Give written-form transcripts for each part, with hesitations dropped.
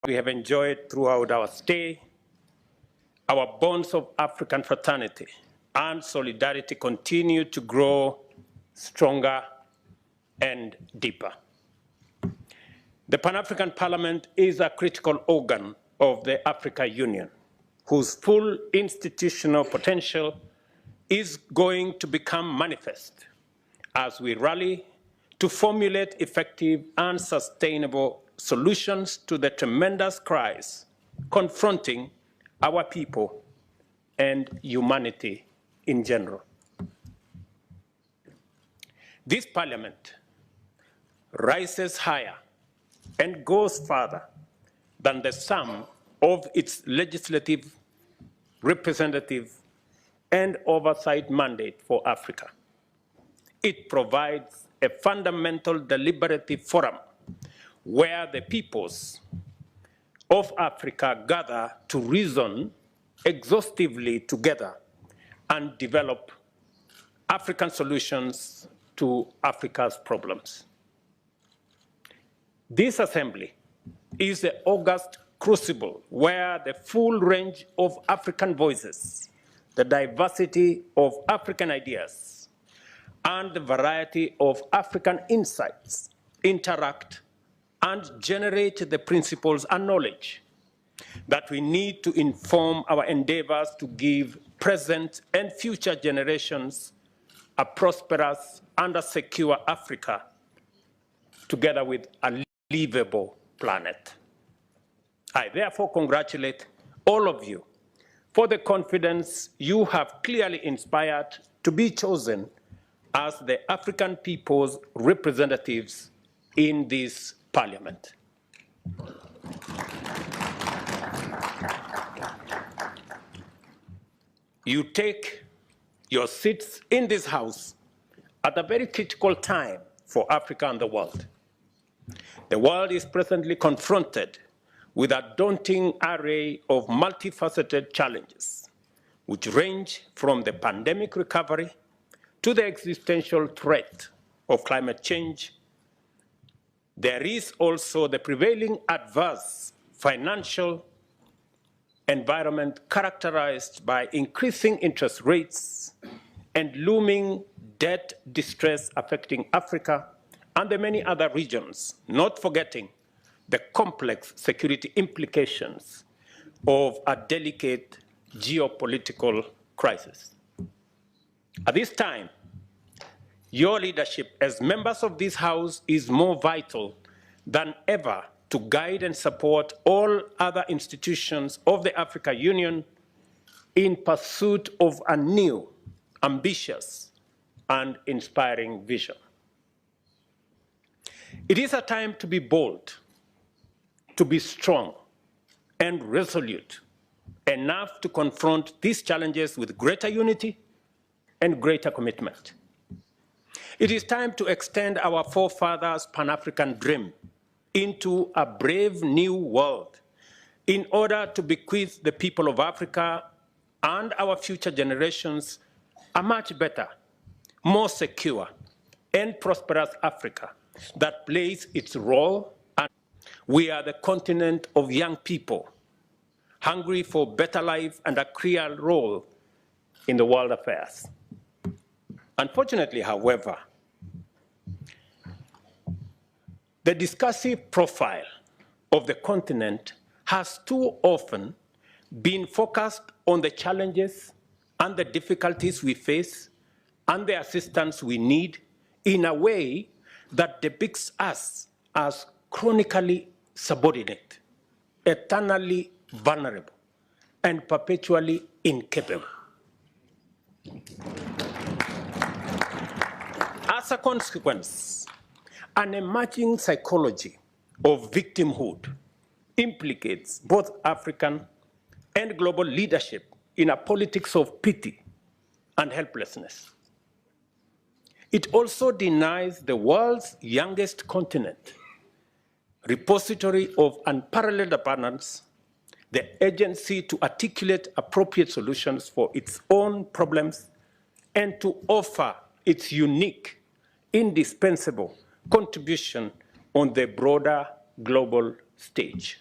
we have enjoyed throughout our stay, our bonds of African fraternity and solidarity continue to grow stronger and deeper. The Pan-African Parliament is a critical organ of the Africa Union, whose full institutional potential is going to become manifest as we rally to formulate effective and sustainable solutions to the tremendous crisis confronting our people and humanity in general. This Parliament rises higher and goes further than the sum of its legislative, representative, and oversight mandate for Africa. It provides a fundamental deliberative forum where the peoples of Africa gather to reason exhaustively together and develop African solutions to Africa's problems. This assembly is the august crucible where the full range of African voices, the diversity of African ideas, and the variety of African insights interact and generate the principles and knowledge that we need to inform our endeavors to give present and future generations a prosperous and a secure Africa, together with a livable planet. I therefore congratulate all of you for the confidence you have clearly inspired to be chosen as the African people's representatives in this Parliament. You take your seats in this House at a very critical time for Africa and the world. The world is presently confronted with a daunting array of multifaceted challenges, which range from the pandemic recovery to the existential threat of climate change. There is also the prevailing adverse financial environment characterized by increasing interest rates and looming debt distress affecting Africa and the many other regions, not forgetting the complex security implications of a delicate geopolitical crisis. At this time, your leadership as members of this House is more vital than ever to guide and support all other institutions of the African Union in pursuit of a new, ambitious, and inspiring vision. It is a time to be bold, to be strong and resolute enough to confront these challenges with greater unity and greater commitment. It is time to extend our forefathers' Pan-African dream into a brave new world in order to bequeath the people of Africa and our future generations a much better, more secure, and prosperous Africa that plays its role. And we are the continent of young people, hungry for better life and a clear role in the world affairs. Unfortunately, however, the discursive profile of the continent has too often been focused on the challenges and the difficulties we face and the assistance we need in a way that depicts us as chronically subordinate, eternally vulnerable, and perpetually incapable. As a consequence, an emerging psychology of victimhood implicates both African and global leadership in a politics of pity and helplessness. It also denies the world's youngest continent, repository of unparalleled abundance, the agency to articulate appropriate solutions for its own problems and to offer its unique, indispensable contribution on the broader global stage.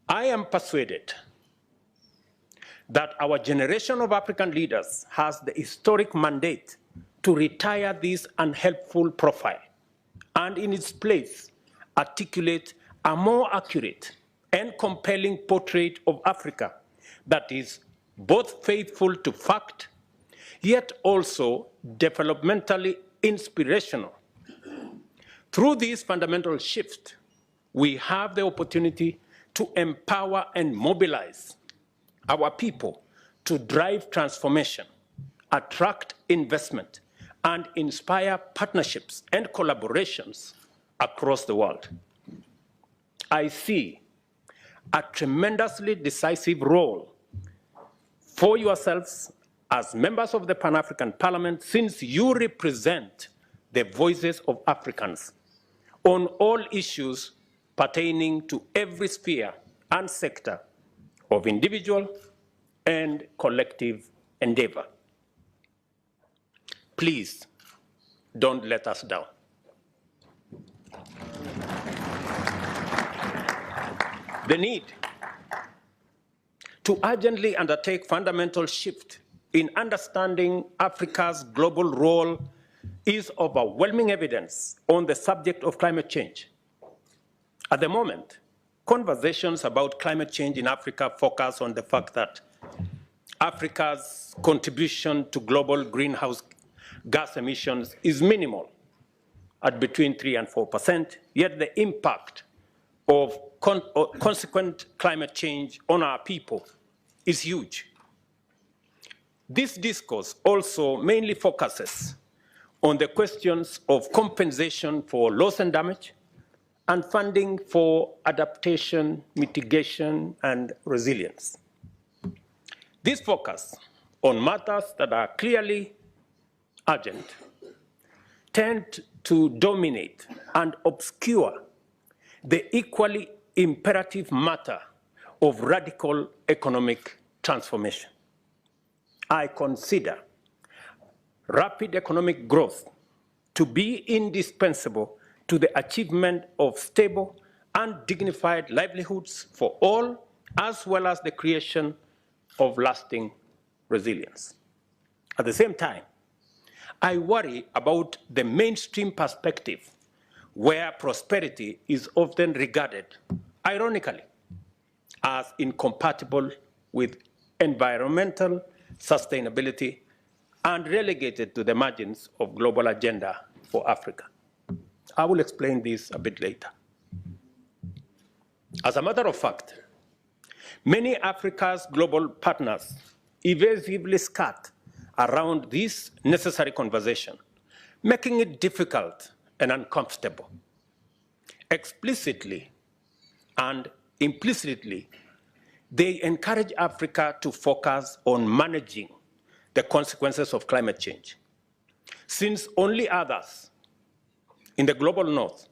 I am persuaded that our generation of African leaders has the historic mandate to retire this unhelpful profile and in its place articulate a more accurate and compelling portrait of Africa that is both faithful to fact, yet also developmentally inspirational. Through this fundamental shift, we have the opportunity to empower and mobilize our people to drive transformation, attract investment, and inspire partnerships and collaborations across the world. I see a tremendously decisive role for yourselves as members of the Pan-African Parliament, since you represent the voices of Africans on all issues pertaining to every sphere and sector of individual and collective endeavor. Please don't let us down. The need to urgently undertake fundamental shift in understanding Africa's global role is overwhelming evidence on the subject of climate change. At the moment, conversations about climate change in Africa focus on the fact that Africa's contribution to global greenhouse gas emissions is minimal, at between 3 and 4%, yet the impact of consequent climate change on our people is huge. This discourse also mainly focuses on the questions of compensation for loss and damage and funding for adaptation, mitigation, and resilience. This focus on matters that are clearly urgent tend to dominate and obscure the equally imperative matter of radical economic transformation. I consider rapid economic growth to be indispensable to the achievement of stable and dignified livelihoods for all, as well as the creation of lasting resilience. At the same time, I worry about the mainstream perspective where prosperity is often regarded, ironically, as incompatible with environmental sustainability and relegated to the margins of global agenda for Africa. I will explain this a bit later. As a matter of fact, many Africa's global partners evasively skirt around this necessary conversation, making it difficult and uncomfortable. Explicitly and implicitly, they encourage Africa to focus on managing the consequences of climate change, since only others in the global north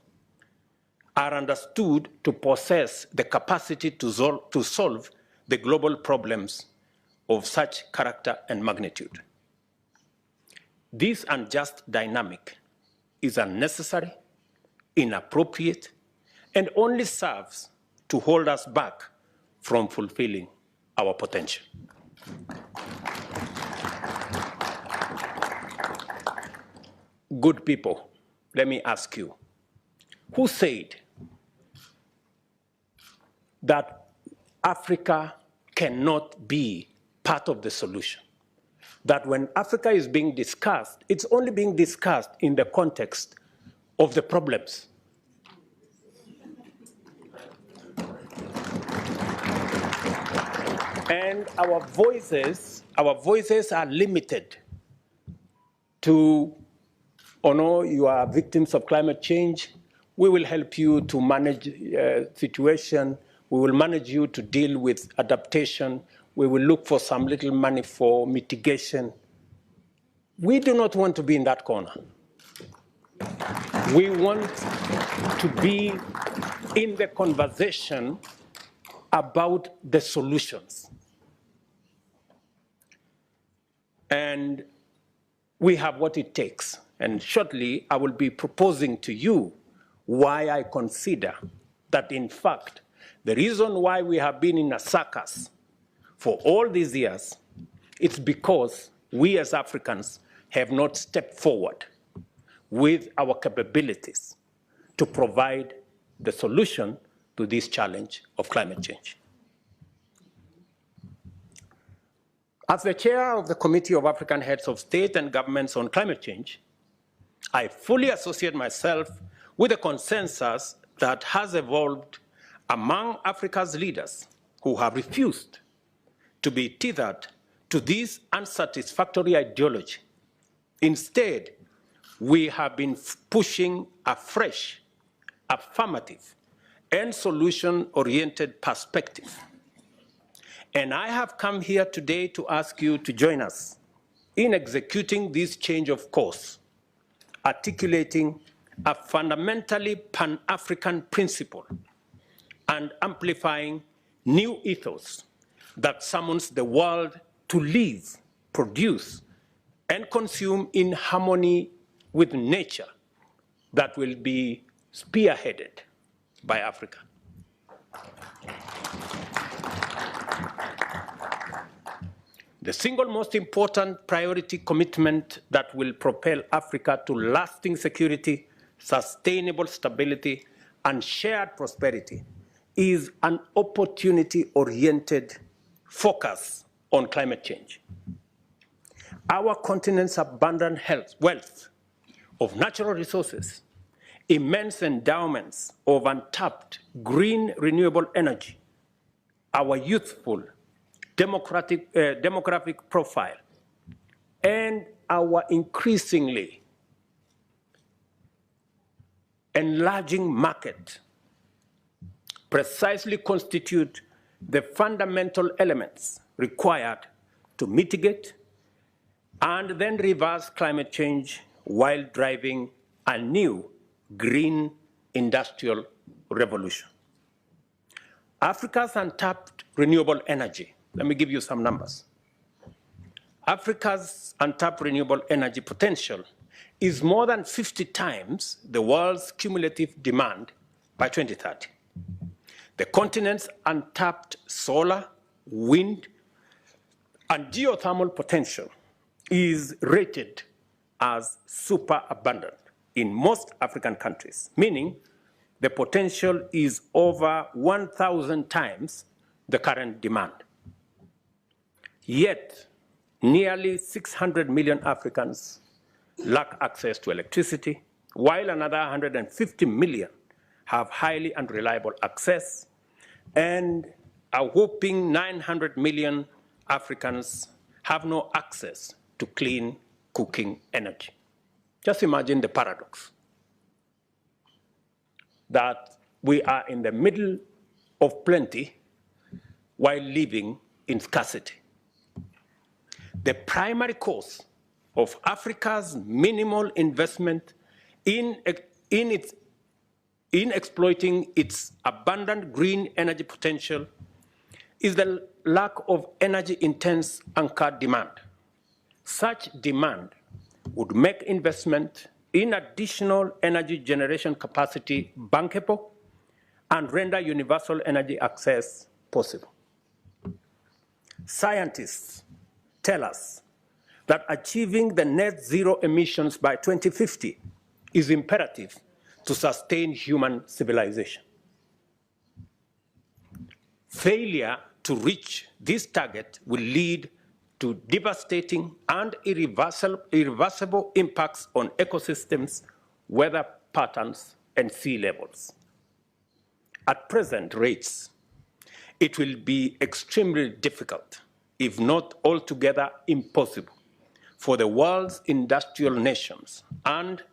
are understood to possess the capacity to solve the global problems of such character and magnitude. This unjust dynamic is unnecessary, inappropriate, and only serves to hold us back from fulfilling our potential. Good people, let me ask you, who said that Africa cannot be part of the solution? That when Africa is being discussed, it's only being discussed in the context of the problems. And our voices are limited to, oh no, you are victims of climate change. We will help you to manage situation. We will manage you to deal with adaptation. We will look for some little money for mitigation. We do not want to be in that corner. We want to be in the conversation about the solutions. And we have what it takes. And shortly, I will be proposing to you why I consider that, in fact, The reason why we have been in a circus for all these years, it's because we as Africans have not stepped forward with our capabilities to provide the solution to this challenge of climate change. As the chair of the Committee of African Heads of State and Governments on Climate Change, I fully associate myself with the consensus that has evolved among Africa's leaders who have refused to be tethered to this unsatisfactory ideology. Instead, we have been pushing a fresh, affirmative, and solution-oriented perspective. And I have come here today to ask you to join us in executing this change of course, articulating a fundamentally Pan-African principle and amplifying new ethos that summons the world to live, produce, and consume in harmony with nature that will be spearheaded by Africa. The single most important priority commitment that will propel Africa to lasting security, sustainable stability, and shared prosperity is an opportunity-oriented focus on climate change. Our continent's abundant wealth of natural resources, immense endowments of untapped green renewable energy, our youthful demographic profile, and our increasingly enlarging market precisely constitute the fundamental elements required to mitigate and then reverse climate change while driving a new green industrial revolution. Africa's untapped renewable energy. Let me give you some numbers. Africa's untapped renewable energy potential is more than 50 times the world's cumulative demand by 2030. The continent's untapped solar, wind, and geothermal potential is rated as super abundant in most African countries, meaning the potential is over 1,000 times the current demand. Yet, nearly 600 million Africans lack access to electricity, while another 150 million have highly unreliable access, and a whopping 900 million Africans have no access to clean cooking energy. Just imagine the paradox that we are in the middle of plenty while living in scarcity. The primary cause of Africa's minimal investment in exploiting its abundant green energy potential is the lack of energy-intense anchor demand. Such demand would make investment in additional energy generation capacity bankable and render universal energy access possible. Scientists tell us that achieving the net zero emissions by 2050 is imperative to sustain human civilization. Failure to reach this target will lead to devastating and irreversible impacts on ecosystems, weather patterns, and sea levels. At present rates, it will be extremely difficult, if not altogether impossible, for the world's industrial nations and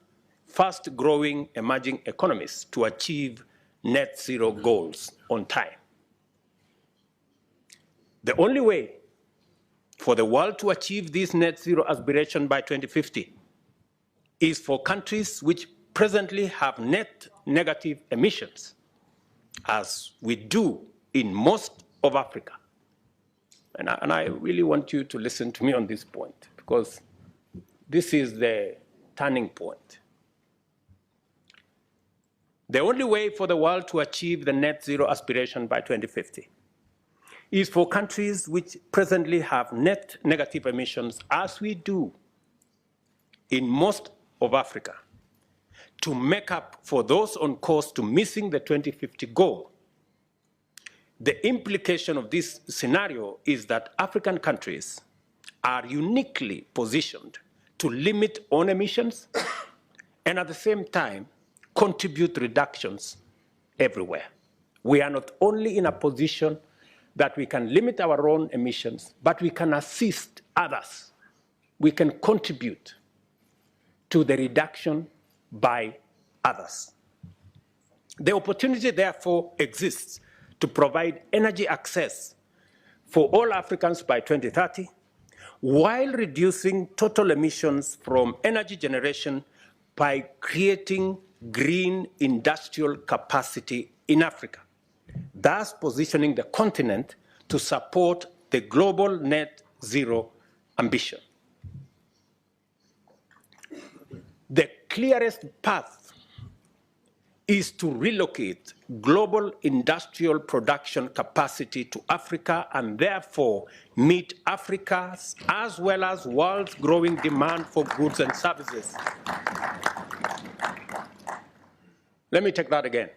fast-growing emerging economies to achieve net zero goals on time. The only way for the world to achieve this net zero aspiration by 2050 is for countries which presently have net negative emissions, as we do in most of Africa. And I really want you to listen to me on this point, because this is the turning point. The only way for the world to achieve the net zero aspiration by 2050 is for countries which presently have net negative emissions, as we do in most of Africa, to make up for those on course to missing the 2050 goal. The implication of this scenario is that African countries are uniquely positioned to limit own emissions and at the same time contribute reductions everywhere. We are not only in a position that we can limit our own emissions, but we can assist others. We can contribute to the reduction by others. The opportunity, therefore, exists to provide energy access for all Africans by 2030, while reducing total emissions from energy generation by creating green industrial capacity in Africa, thus positioning the continent to support the global net zero ambition. The clearest path is to relocate global industrial production capacity to Africa and therefore meet Africa's as well as world's growing demand for goods and services. Let me take that again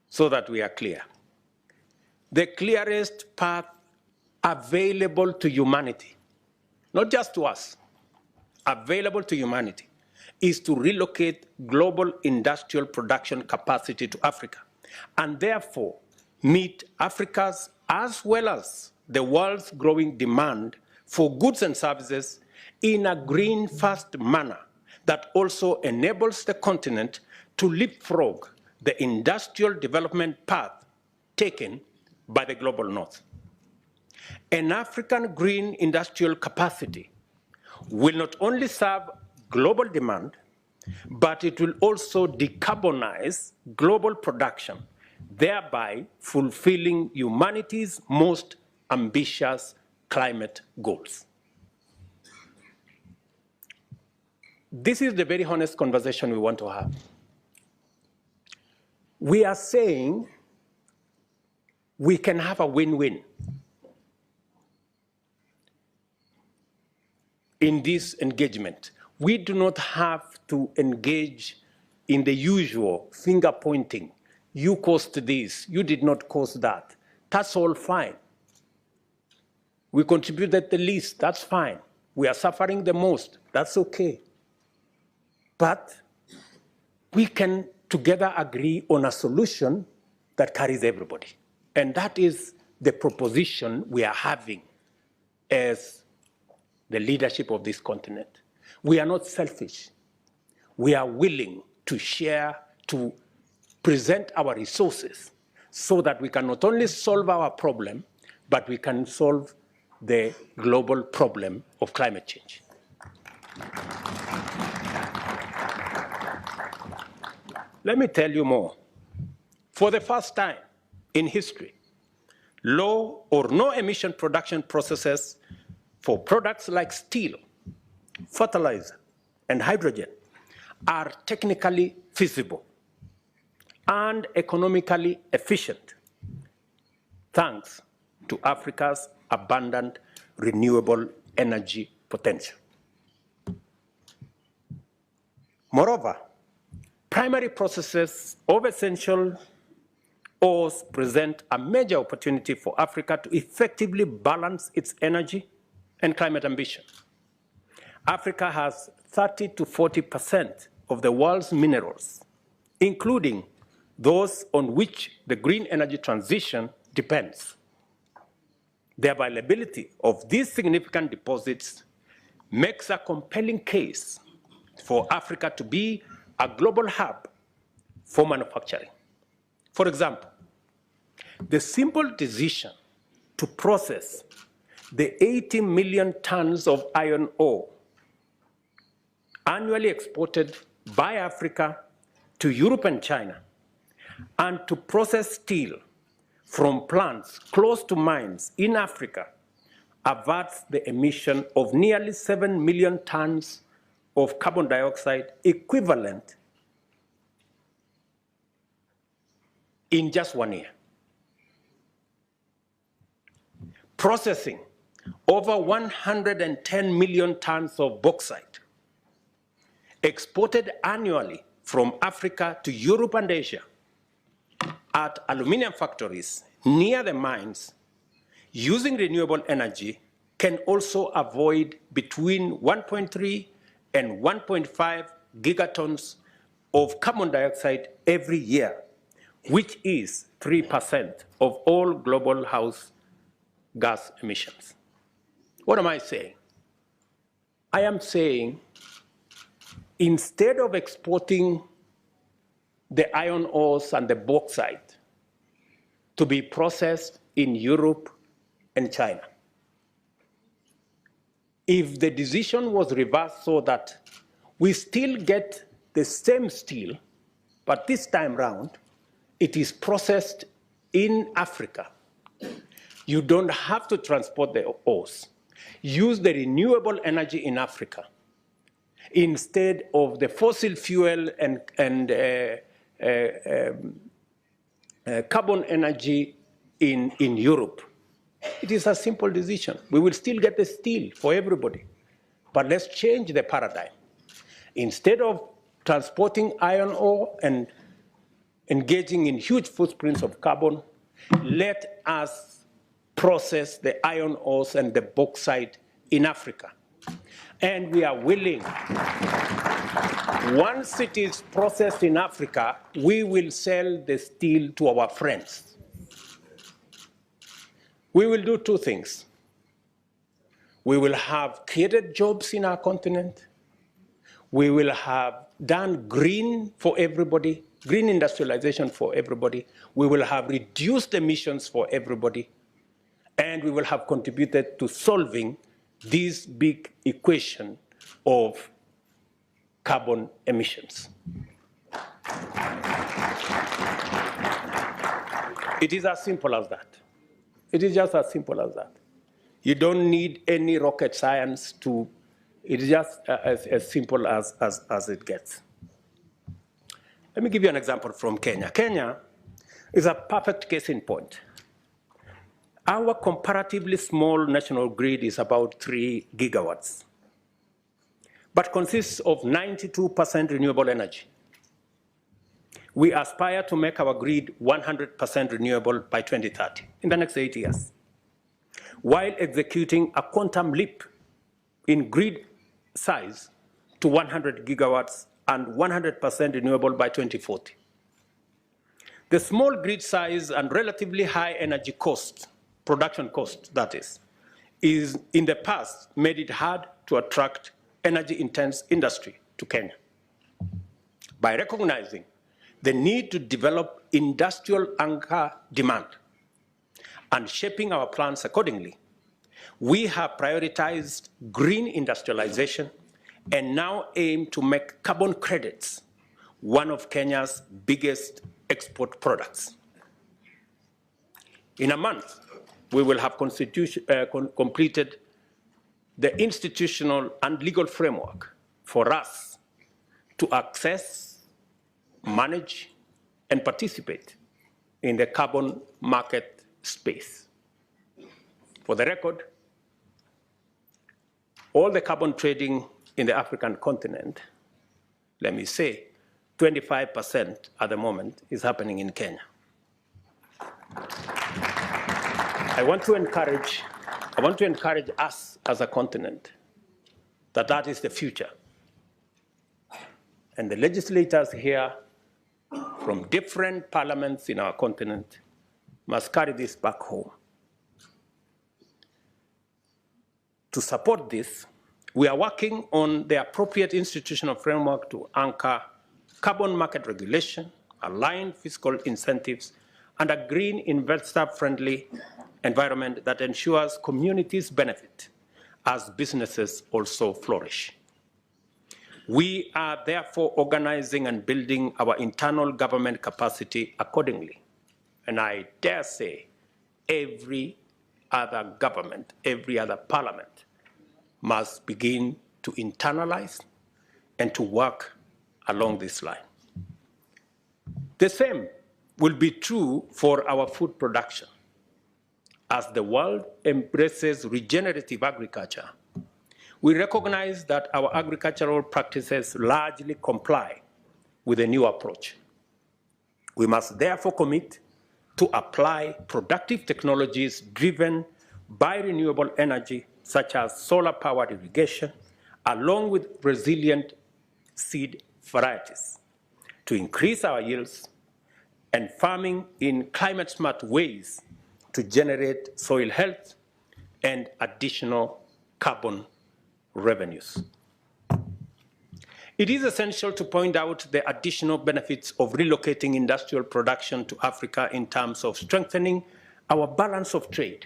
so that we are clear. The clearest path available to humanity, not just to us, available to humanity, is to relocate global industrial production capacity to Africa and therefore meet Africa's as well as the world's growing demand for goods and services in a green-first manner that also enables the continent to leapfrog the industrial development path taken by the global north. An African green industrial capacity will not only serve global demand, but it will also decarbonize global production, thereby fulfilling humanity's most ambitious climate goals. This is the very honest conversation we want to have. We are saying we can have a win-win in this engagement. We do not have to engage in the usual finger pointing. You caused this, you did not cause that. That's all fine. We contributed the least, that's fine. We are suffering the most, that's okay. But we can together agree on a solution that carries everybody. And that is the proposition we are having as the leadership of this continent. We are not selfish. We are willing to share, to present our resources so that we can not only solve our problem, but we can solve the global problem of climate change. Let me tell you more. For the first time in history, low or no emission production processes for products like steel, fertilizer, and hydrogen are technically feasible and economically efficient, thanks to Africa's abundant renewable energy potential. Moreover, primary processes of essential ores present a major opportunity for Africa to effectively balance its energy and climate ambition. Africa has 30 to 40% of the world's minerals, including those on which the green energy transition depends. The availability of these significant deposits makes a compelling case for Africa to be a global hub for manufacturing. For example, the simple decision to process the 80 million tons of iron ore annually exported by Africa to Europe and China, and to process steel from plants close to mines in Africa averts the emission of nearly 7 million tons of carbon dioxide, equivalent in just 1 year. Processing over 110 million tons of bauxite exported annually from Africa to Europe and Asia at aluminum factories near the mines using renewable energy can also avoid between 1.3 and 1.5 gigatons of carbon dioxide every year, which is 3% of all global house gas emissions. What am I saying? I am saying instead of exporting the iron ores and the bauxite to be processed in Europe and China, if the decision was reversed so that we still get the same steel, but this time round, it is processed in Africa. You don't have to transport the ores. Use the renewable energy in Africa instead of the fossil fuel and carbon energy in Europe. It is a simple decision. We will still get the steel for everybody, but let's change the paradigm. Instead of transporting iron ore and engaging in huge footprints of carbon, let us process the iron ores and the bauxite in Africa. And we are willing, once it is processed in Africa, we will sell the steel to our friends. We will do two things. We will have created jobs in our continent. We will have done green for everybody, green industrialization for everybody. We will have reduced emissions for everybody. And we will have contributed to solving this big equation of carbon emissions. It is as simple as that. It is just as simple as that. You don't need any rocket science to, it is just as simple as it gets. Let me give you an example from Kenya. Kenya is a perfect case in point. Our comparatively small national grid is about 3 gigawatts, but consists of 92% renewable energy. We aspire to make our grid 100% renewable by 2030, in the next 8 years, while executing a quantum leap in grid size to 100 gigawatts and 100% renewable by 2040. The small grid size and relatively high energy cost, production cost that is in the past made it hard to attract energy-intense industry to Kenya. By recognizing the need to develop industrial anchor demand and shaping our plans accordingly, we have prioritized green industrialization and now aim to make carbon credits one of Kenya's biggest export products. In a month, we will have completed the institutional and legal framework for us to access, manage, and participate in the carbon market space. For the record, all the carbon trading in the African continent, let me say, 25% at the moment is happening in Kenya. I want to encourage us as a continent that is the future. And the legislators here from different parliaments in our continent must carry this back home. To support this, we are working on the appropriate institutional framework to anchor carbon market regulation, align fiscal incentives, and a green investor-friendly environment that ensures communities benefit as businesses also flourish. We are therefore organizing and building our internal government capacity accordingly. And I dare say every other government, every other parliament must begin to internalize and to work along this line. The same will be true for our food production. As the world embraces regenerative agriculture, we recognize that our agricultural practices largely comply with the new approach. We must therefore commit to apply productive technologies driven by renewable energy, such as solar-powered irrigation, along with resilient seed varieties, to increase our yields, and farming in climate-smart ways to generate soil health and additional carbon revenues. It is essential to point out the additional benefits of relocating industrial production to Africa in terms of strengthening our balance of trade,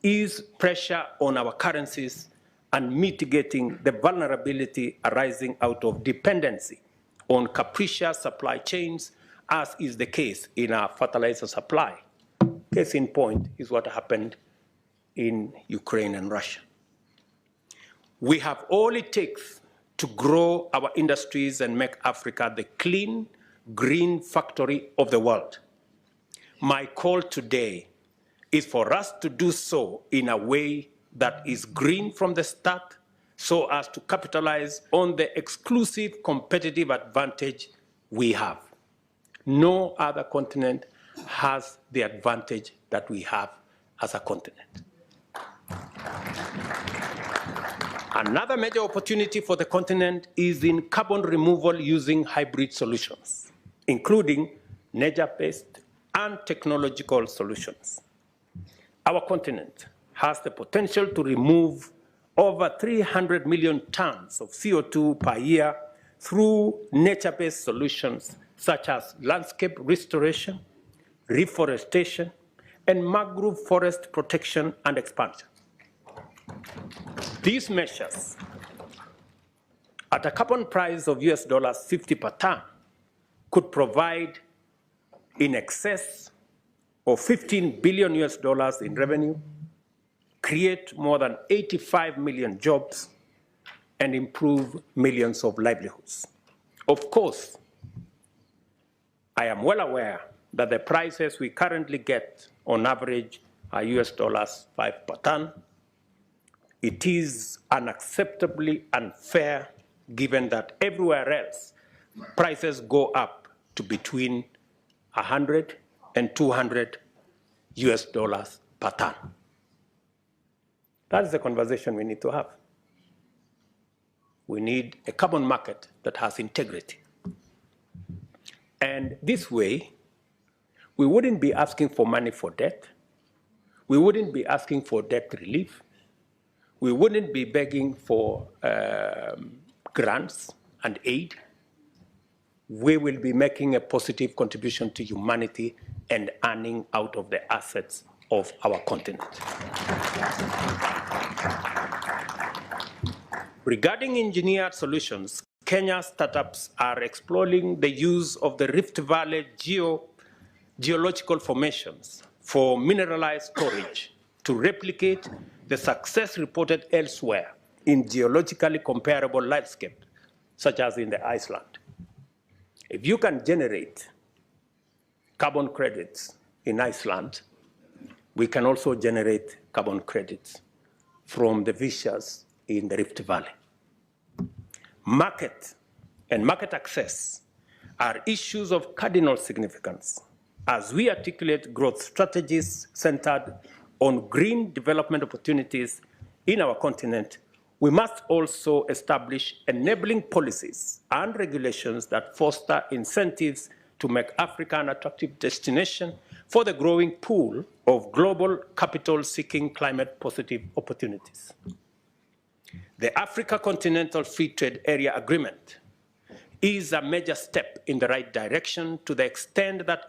ease pressure on our currencies, and mitigating the vulnerability arising out of dependency on capricious supply chains, as is the case in our fertilizer supply. Case in point is what happened in Ukraine and Russia. We have all it takes to grow our industries and make Africa the clean, green factory of the world. My call today is for us to do so in a way that is green from the start, so as to capitalize on the exclusive competitive advantage we have. No other continent has the advantage that we have as a continent. Another major opportunity for the continent is in carbon removal using hybrid solutions, including nature-based and technological solutions. Our continent has the potential to remove over 300 million tons of CO2 per year through nature-based solutions such as landscape restoration, reforestation, and mangrove forest protection and expansion. These measures, at a carbon price of $50 per ton, could provide in excess of $15 billion in revenue, create more than 85 million jobs, and improve millions of livelihoods. Of course, I am well aware that the prices we currently get on average are $5 per ton. It is unacceptably unfair given that everywhere else prices go up to between 100 and 200 $200 per ton. That's the conversation we need to have. We need a carbon market that has integrity. And this way, we wouldn't be asking for money for debt. We wouldn't be asking for debt relief. We wouldn't be begging for grants and aid. We will be making a positive contribution to humanity and earning out of the assets of our continent. Regarding engineered solutions, Kenya startups are exploring the use of the Rift Valley geological formations for mineralized storage to replicate the success reported elsewhere in geologically comparable landscapes, such as in the Iceland. If you can generate carbon credits in Iceland, we can also generate carbon credits from the fissures in the Rift Valley. Market and market access are issues of cardinal significance as we articulate growth strategies centered on green development opportunities in our continent. We must also establish enabling policies and regulations that foster incentives to make Africa an attractive destination for the growing pool of global capital seeking climate positive opportunities. The Africa Continental Free Trade Area Agreement is a major step in the right direction to the extent that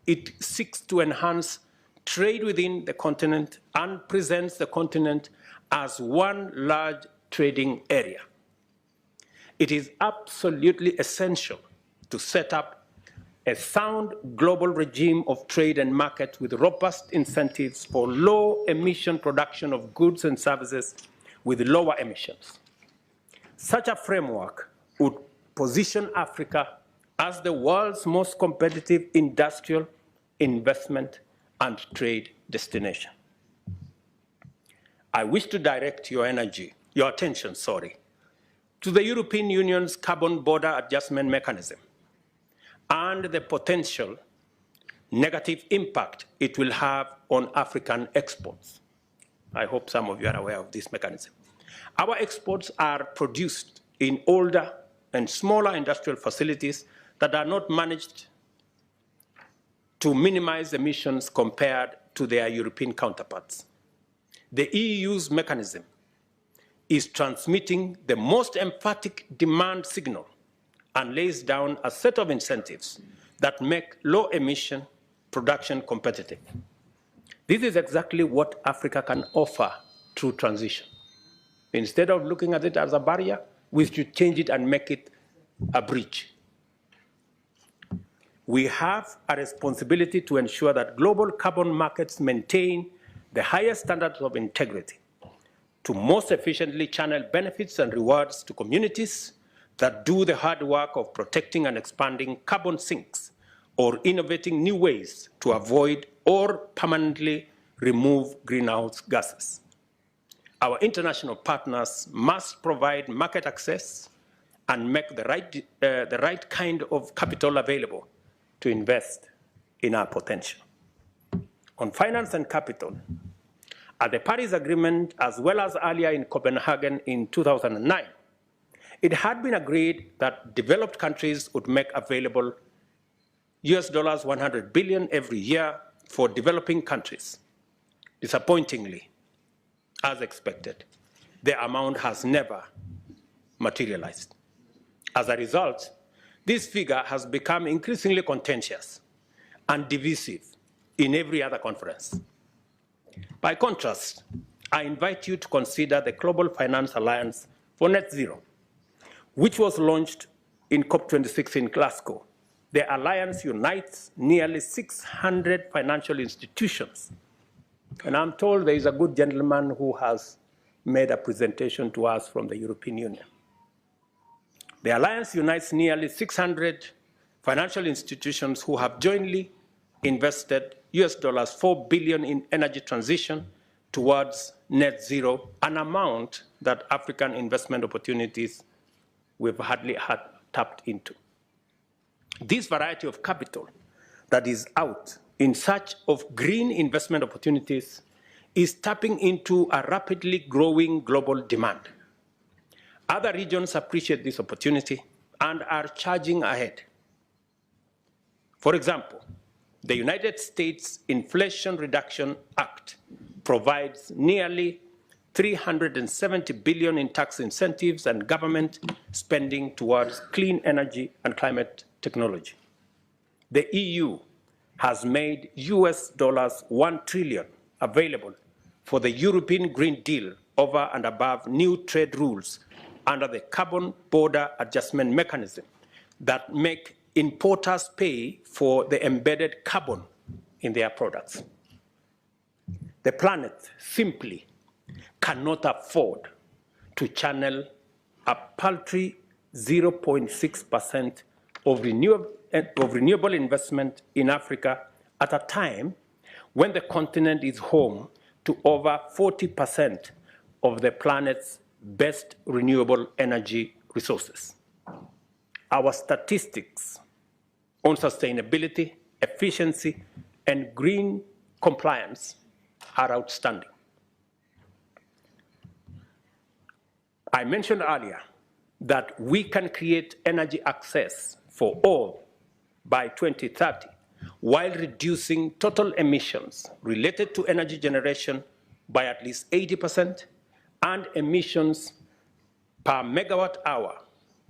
it seeks to enhance trade within the continent and presents the continent as one large trading area. It is absolutely essential to set up a sound global regime of trade and market with robust incentives for low emission production of goods and services with lower emissions. Such a framework would position Africa as the world's most competitive industrial, investment, and trade destination. I wish to direct your attention, to the European Union's carbon border adjustment mechanism and the potential negative impact it will have on African exports. I hope some of you are aware of this mechanism. Our exports are produced in older and smaller industrial facilities that are not managed to minimize emissions compared to their European counterparts. The EU's mechanism is transmitting the most emphatic demand signal and lays down a set of incentives that make low-emission production competitive. This is exactly what Africa can offer through transition. Instead of looking at it as a barrier, we should change it and make it a bridge. We have a responsibility to ensure that global carbon markets maintain the highest standards of integrity to most efficiently channel benefits and rewards to communities that do the hard work of protecting and expanding carbon sinks or innovating new ways to avoid or permanently remove greenhouse gases. Our international partners must provide market access and make the right kind of capital available to invest in our potential. On finance and capital, at the Paris Agreement, as well as earlier in Copenhagen in 2009, it had been agreed that developed countries would make available US $100 billion every year for developing countries. Disappointingly, as expected, the amount has never materialized. As a result, this figure has become increasingly contentious and divisive in every other conference. By contrast, I invite you to consider the Global Finance Alliance for Net Zero, which was launched in COP26 in Glasgow. The alliance unites nearly 600 financial institutions. And I'm told there is a good gentleman who has made a presentation to us from the European Union. The alliance unites nearly 600 financial institutions who have jointly invested US $4 billion in energy transition towards net zero, an amount that African investment opportunities we've hardly tapped into. This variety of capital that is out in search of green investment opportunities is tapping into a rapidly growing global demand. Other regions appreciate this opportunity and are charging ahead. For example, the United States Inflation Reduction Act provides nearly $370 billion in tax incentives and government spending towards clean energy and climate technology. The EU has made US $1 trillion available for the European Green Deal over and above new trade rules under the Carbon Border Adjustment Mechanism that make importers pay for the embedded carbon in their products. The planet simply cannot afford to channel a paltry 0.6% of renewable investment in Africa at a time when the continent is home to over 40% of the planet's best renewable energy resources. Our statistics on sustainability, efficiency, and green compliance are outstanding. I mentioned earlier that we can create energy access for all by 2030 while reducing total emissions related to energy generation by at least 80% and emissions per megawatt hour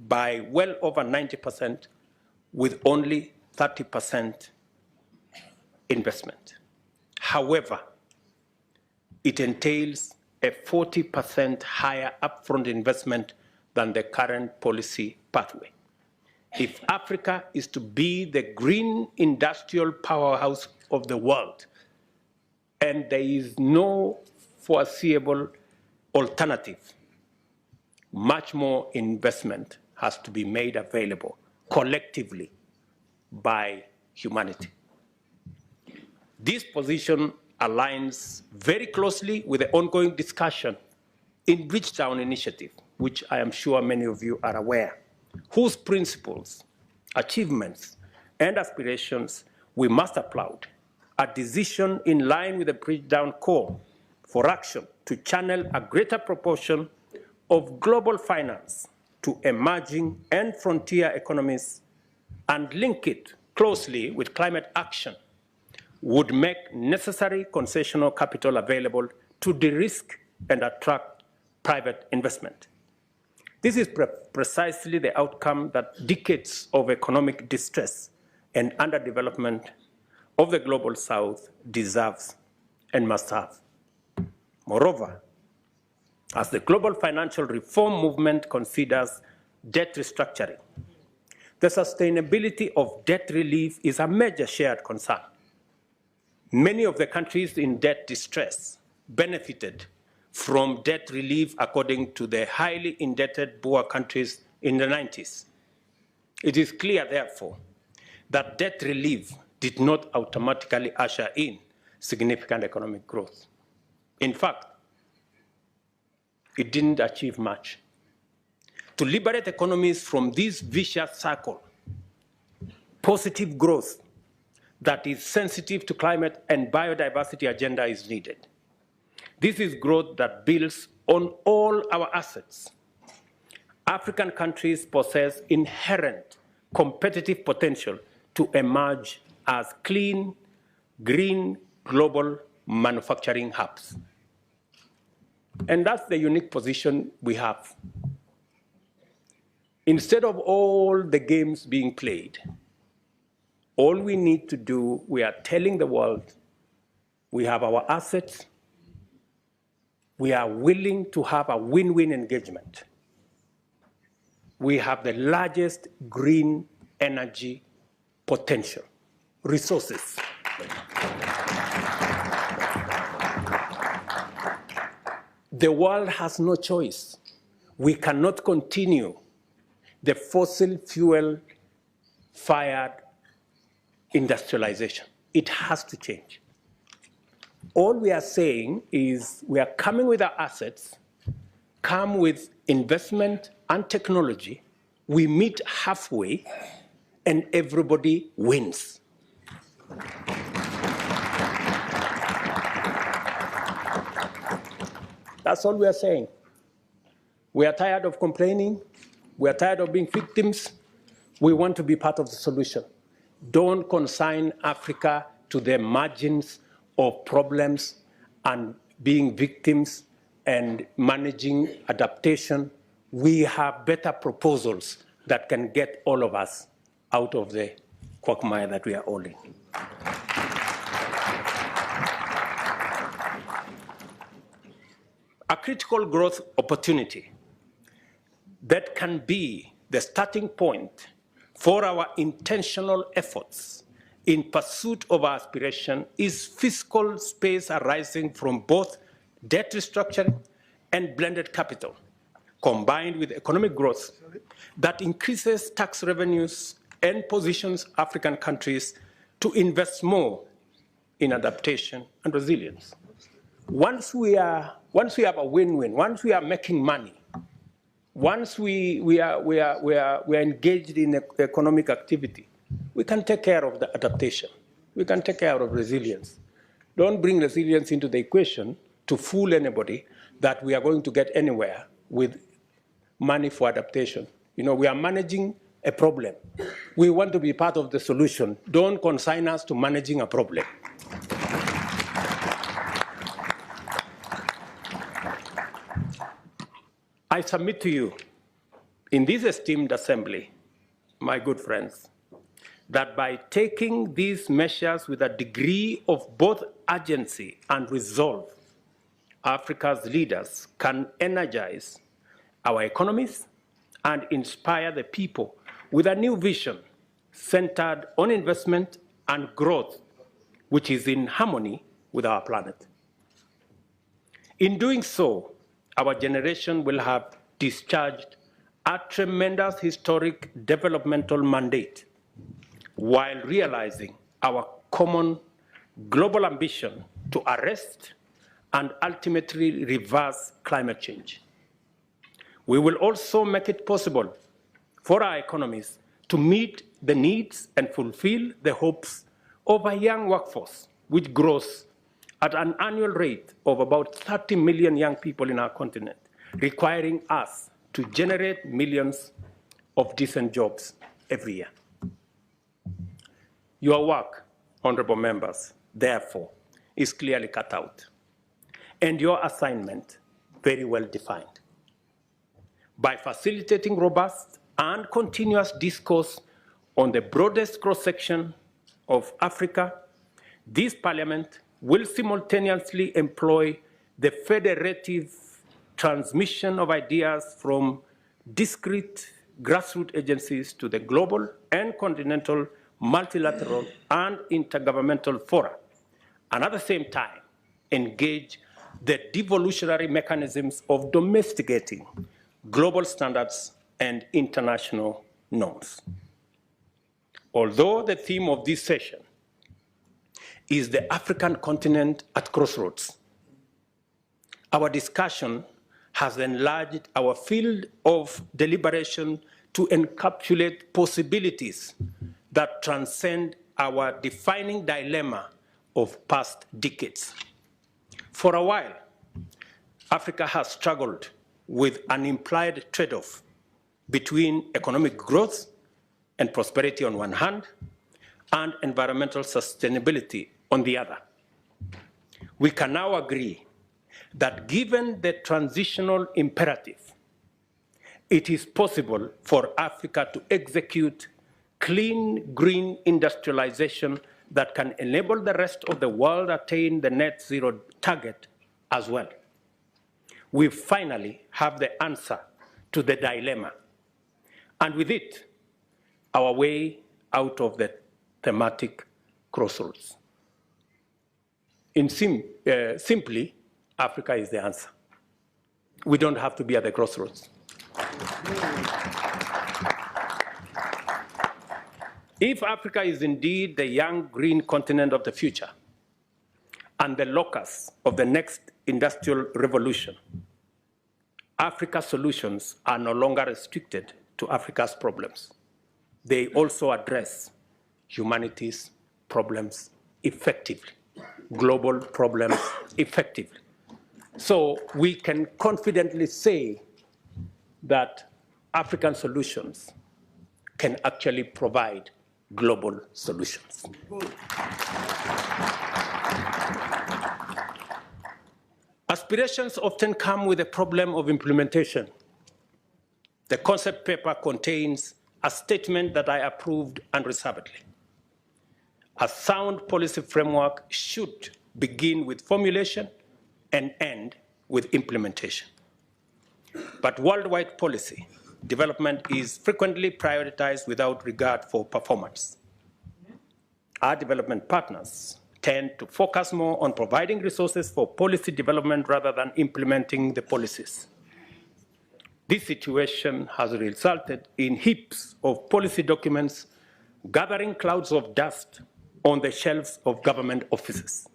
by well over 90% with only 30% investment. However, it entails a 40% higher upfront investment than the current policy pathway. If Africa is to be the green industrial powerhouse of the world, and there is no foreseeable alternative, much more investment has to be made available collectively by humanity. This position aligns very closely with the ongoing discussion in Bridgetown Initiative, which I am sure many of you are aware, whose principles, achievements, and aspirations we must applaud. A decision in line with the Bridgetown call for action to channel a greater proportion of global finance to emerging and frontier economies and link it closely with climate action would make necessary concessional capital available to de-risk and attract private investment. This is precisely the outcome that decades of economic distress and underdevelopment of the Global South deserves and must have. Moreover, as the global financial reform movement considers debt restructuring, the sustainability of debt relief is a major shared concern. Many of the countries in debt distress benefited from debt relief according to the highly indebted poor countries in the 90s. It is clear, therefore, that debt relief did not automatically usher in significant economic growth. In fact, it didn't achieve much. To liberate economies from this vicious circle, positive growth that is sensitive to climate and biodiversity agenda is needed. This is growth that builds on all our assets. African countries possess inherent competitive potential to emerge as clean, green, global manufacturing hubs. And that's the unique position we have. Instead of all the games being played, all we need to do, we are telling the world, we have our assets, we are willing to have a win-win engagement. We have the largest green energy potential, resources. The world has no choice. We cannot continue the fossil fuel-fired industrialization. It has to change. All we are saying is we are coming with our assets, come with investment and technology, we meet halfway, and everybody wins. That's all we are saying. We are tired of complaining. We are tired of being victims. We want to be part of the solution. Don't consign Africa to the margins of problems and being victims and managing adaptation. We have better proposals that can get all of us out of the quagmire that we are all in. A critical growth opportunity that can be the starting point for our intentional efforts in pursuit of our aspiration is fiscal space arising from both debt restructuring and blended capital, combined with economic growth that increases tax revenues and positions African countries to invest more in adaptation and resilience. Once we have a win-win, once we are making money, once we are engaged in economic activity, we can take care of the adaptation. We can take care of resilience. Don't bring resilience into the equation to fool anybody that we are going to get anywhere with money for adaptation. You know, we are managing a problem. We want to be part of the solution. Don't consign us to managing a problem. I submit to you, in this esteemed assembly, my good friends, that by taking these measures with a degree of both urgency and resolve, Africa's leaders can energize our economies and inspire the people with a new vision centered on investment and growth, which is in harmony with our planet. In doing so, our generation will have discharged a tremendous historic developmental mandate while realizing our common global ambition to arrest and ultimately reverse climate change. We will also make it possible for our economies to meet the needs and fulfill the hopes of a young workforce, which grows at an annual rate of about 30 million young people in our continent, requiring us to generate millions of decent jobs every year. Your work, honorable members, therefore, is clearly cut out, and your assignment very well defined. By facilitating robust and continuous discourse on the broadest cross-section of Africa, this Parliament will simultaneously employ the federative transmission of ideas from discrete grassroots agencies to the global and continental, multilateral and intergovernmental fora, and at the same time engage the devolutionary mechanisms of domesticating global standards and international norms. Although the theme of this session is the African continent at crossroads, our discussion has enlarged our field of deliberation to encapsulate possibilities that transcend our defining dilemma of past decades. For a while, Africa has struggled with an implied trade-off between economic growth and prosperity on one hand, and environmental sustainability on the other. We can now agree that given the transitional imperative, it is possible for Africa to execute clean, green industrialization that can enable the rest of the world attain the net zero target as well. We finally have the answer to the dilemma, and with it, our way out of the thematic crossroads. Simply, Africa is the answer. We don't have to be at the crossroads. If Africa is indeed the young green continent of the future and the locus of the next industrial revolution, Africa's solutions are no longer restricted to Africa's problems. They also address humanity's problems effectively, global problems effectively. So we can confidently say that African solutions can actually provide global solutions. Aspirations often come with a problem of implementation. The concept paper contains a statement that I approved unreservedly. A sound policy framework should begin with formulation and end with implementation. But worldwide policy development is frequently prioritized without regard for performance. Our development partners tend to focus more on providing resources for policy development rather than implementing the policies. This situation has resulted in heaps of policy documents gathering clouds of dust on the shelves of government offices.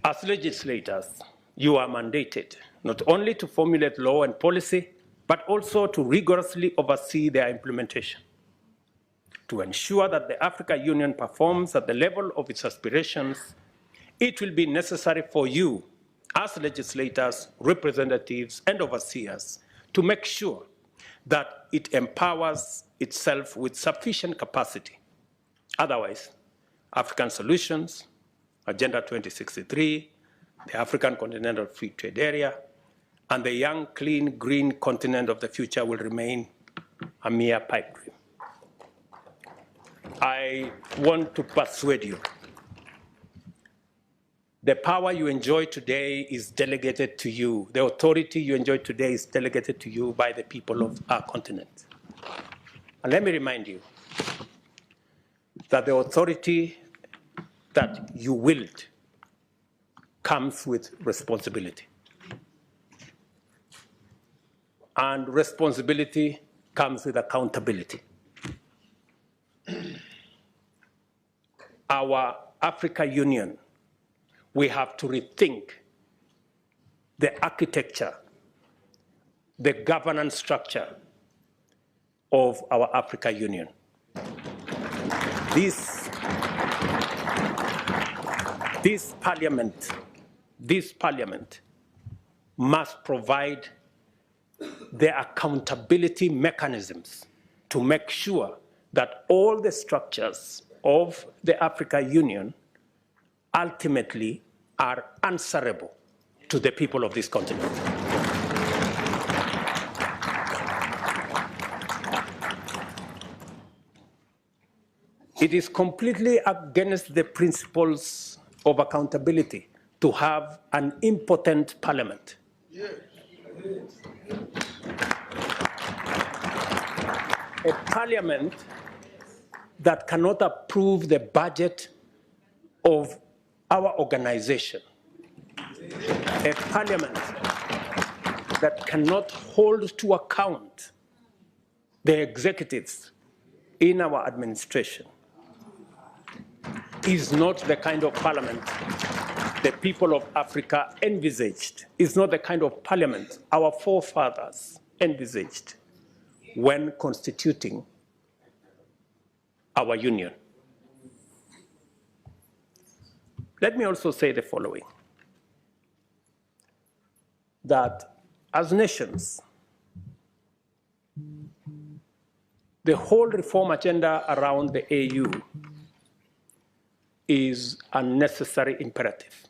As legislators, you are mandated not only to formulate law and policy, but also to rigorously oversee their implementation. To ensure that the African Union performs at the level of its aspirations, it will be necessary for you, as legislators, representatives, and overseers, to make sure that it empowers itself with sufficient capacity. Otherwise, African solutions, Agenda 2063, the African Continental Free Trade Area, and the young, clean, green continent of the future will remain a mere pipe dream. I want to persuade you. The power you enjoy today is delegated to you. The authority you enjoy today is delegated to you by the people of our continent. And let me remind you that the authority that you wield comes with responsibility. And responsibility comes with accountability. our Africa Union, we have to rethink the architecture, the governance structure of our Africa Union. This parliament must provide the accountability mechanisms to make sure that all the structures of the Africa Union ultimately are answerable to the people of this continent. It is completely against the principles of accountability to have an impotent parliament. A parliament that cannot approve the budget of our organization. A parliament that cannot hold to account the executives in our administration is not the kind of parliament the people of Africa envisaged, is not the kind of parliament our forefathers envisaged when constituting our union. Let me also say the following, that as nations, the whole reform agenda around the AU is a necessary imperative.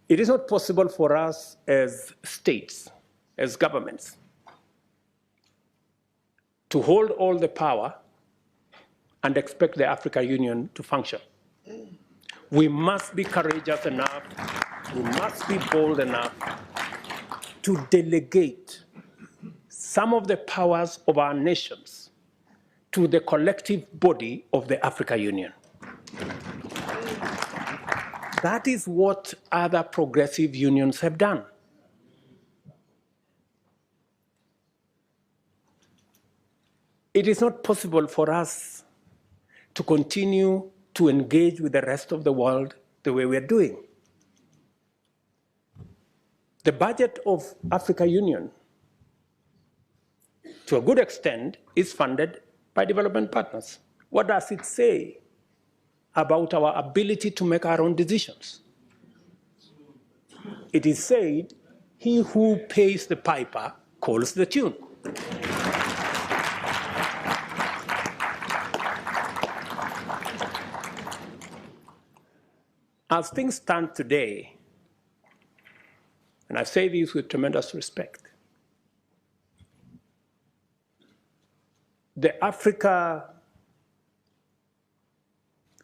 It is not possible for us as states, as governments, to hold all the power and expect the African Union to function. We must be courageous enough, we must be bold enough to delegate some of the powers of our nations to the collective body of the African Union. That is what other progressive unions have done. It is not possible for us to continue to engage with the rest of the world the way we are doing. The budget of Africa Union, to a good extent, is funded by development partners. What does it say about our ability to make our own decisions? It is said, he who pays the piper calls the tune. As things stand today, and I say this with tremendous respect, the Africa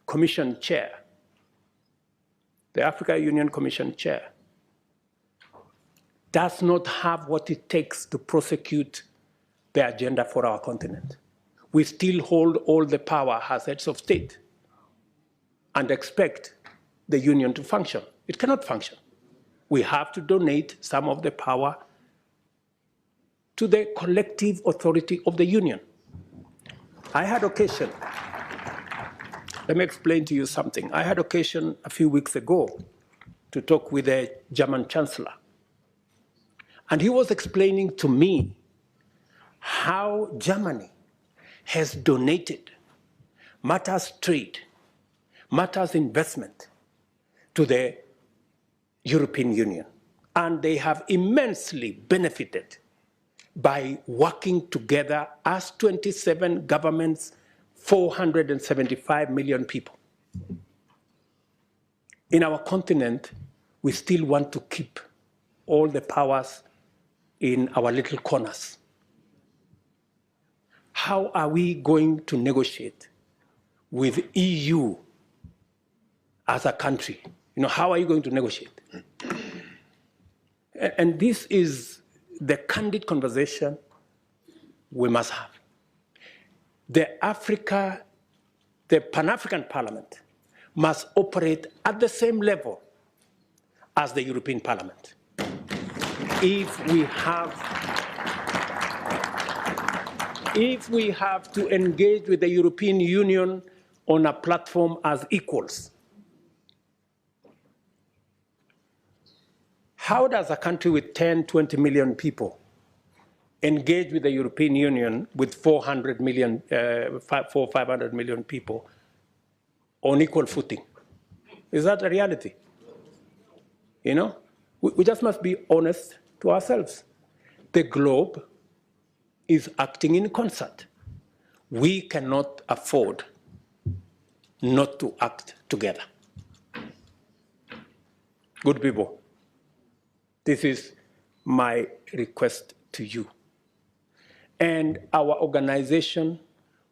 Commission Chair, the Africa Union Commission Chair, does not have what it takes to prosecute the agenda for our continent. We still hold all the power as heads of state and expect the union to function. It cannot function. We have to donate some of the power to the collective authority of the union. I had occasion, let me explain to you something. I had occasion a few weeks ago to talk with the German Chancellor. And he was explaining to me how Germany has donated matters trade, matters investment to the European Union. And they have immensely benefited by working together as 27 governments, 475 million people. In our continent, we still want to keep all the powers in our little corners. How are we going to negotiate with EU as a country? You know, how are you going to negotiate? And this is the candid conversation we must have. The Pan-African Parliament must operate at the same level as the European Parliament. If we have to engage with the European Union on a platform as equals. How does a country with 10, 20 million people engage with the European Union with 500 million people on equal footing? Is that a reality? You know, we just must be honest to ourselves. The globe is acting in concert. We cannot afford not to act together. Good people, this is my request to you. And our organization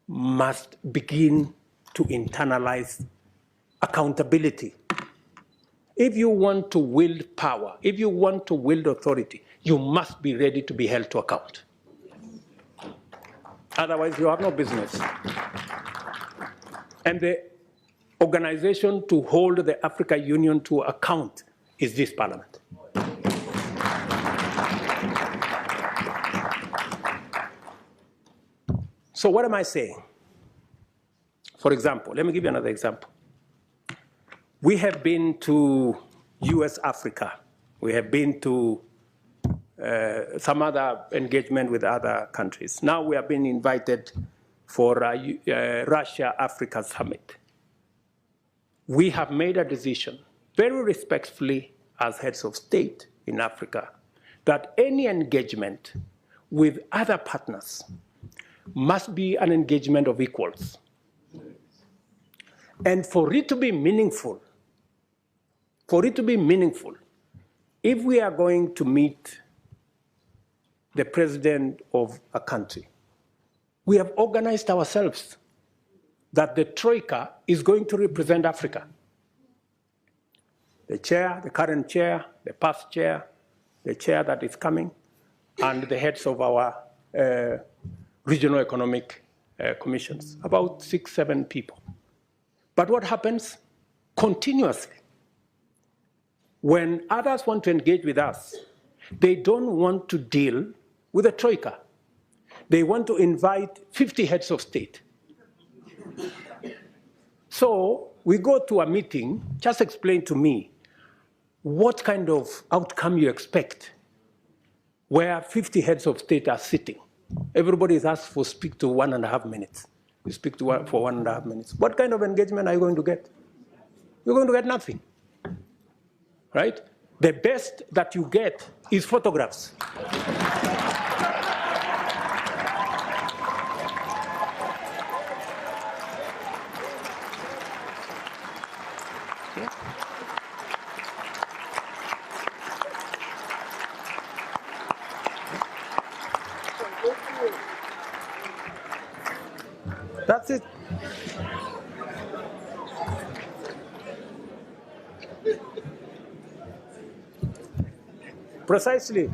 must begin to internalize accountability. If you want to wield power, if you want to wield authority, you must be ready to be held to account. Otherwise, you have no business. And the organization to hold the African Union to account is this parliament. So what am I saying? For example, let me give you another example. We have been to US Africa. We have been to some other engagement with other countries. Now we have been invited for Russia-Africa Summit. We have made a decision, very respectfully as heads of state in Africa, that any engagement with other partners must be an engagement of equals. And for it to be meaningful, if we are going to meet the president of a country, we have organized ourselves that the Troika is going to represent Africa. The chair, the current chair, the past chair, the chair that is coming, and the heads of our regional economic commissions, about 6, 7 people. But what happens continuously? When others want to engage with us, they don't want to deal with the Troika. They want to invite 50 heads of state. So we go to a meeting, just explain to me what kind of outcome you expect where 50 heads of state are sitting. Everybody is asked to speak to 1.5 minutes. You speak to one for 1.5 minutes. What kind of engagement are you going to get? You're going to get nothing, right? The best that you get is photographs. That's it. Precisely.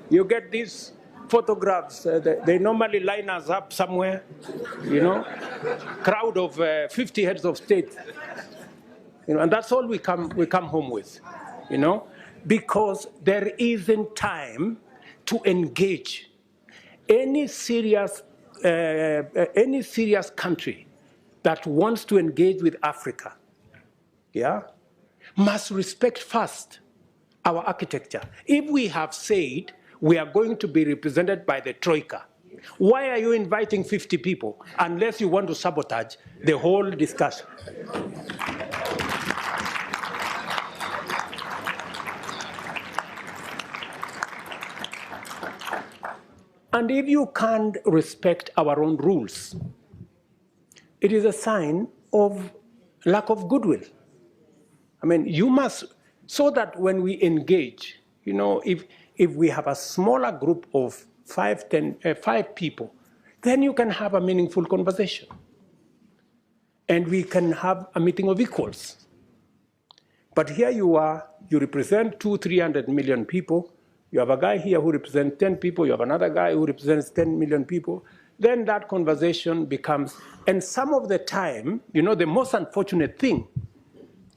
You get these photographs. They normally line us up somewhere, you know, crowd of 50 heads of state. You know, and that's all we come home with, you know, because there isn't time to engage any serious country that wants to engage with Africa, yeah, must respect first our architecture. If we have said we are going to be represented by the Troika, why are you inviting 50 people unless you want to sabotage the whole discussion? And if you can't respect our own rules, it is a sign of lack of goodwill. I mean, you must, so that when we engage, you know, if we have a smaller group of 5 people, then you can have a meaningful conversation. And we can have a meeting of equals. But here you are, you represent 200-300 million people. You have a guy here who represents 10 people. You have another guy who represents 10 million people. Then that conversation becomes, and some of the time, you know, the most unfortunate thing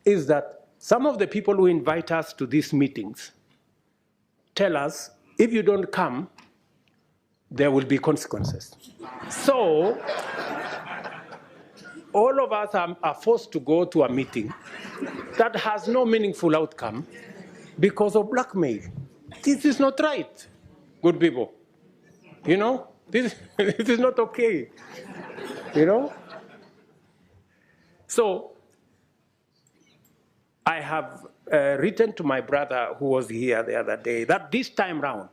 is that some of the people who invite us to these meetings tell us, if you don't come, there will be consequences. So all of us are forced to go to a meeting that has no meaningful outcome because of blackmail. This is not right, good people. You know, this is not okay, you know? So I have written to my brother who was here the other day that this time round,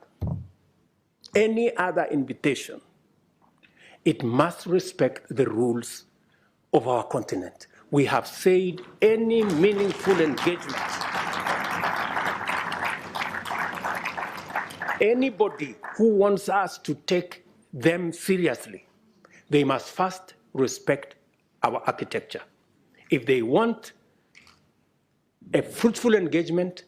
any other invitation, it must respect the rules of our continent. We have said any meaningful engagement, anybody who wants us to take them seriously, they must first respect our architecture. If they want a fruitful engagement,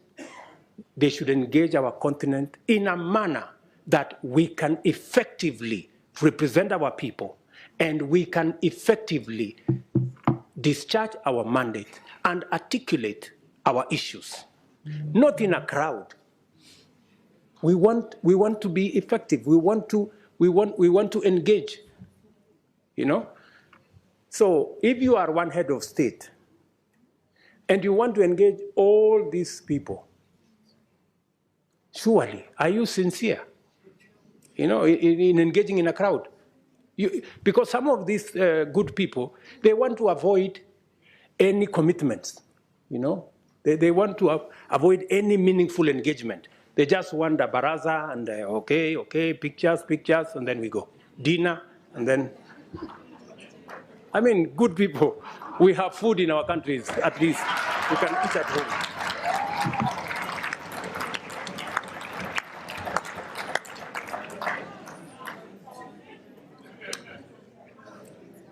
they should engage our continent in a manner that we can effectively represent our people and we can effectively discharge our mandate and articulate our issues, not in a crowd. We want to be effective. We want to engage, you know? So if you are one head of state and you want to engage all these people, surely, are you sincere, you know, in engaging in a crowd? Because some of these good people, they want to avoid any commitments, you know? They want to avoid any meaningful engagement. They just want a baraza and okay, pictures, and then we go. Dinner, and then, I mean, good people, we have food in our countries, at least. We can eat at home.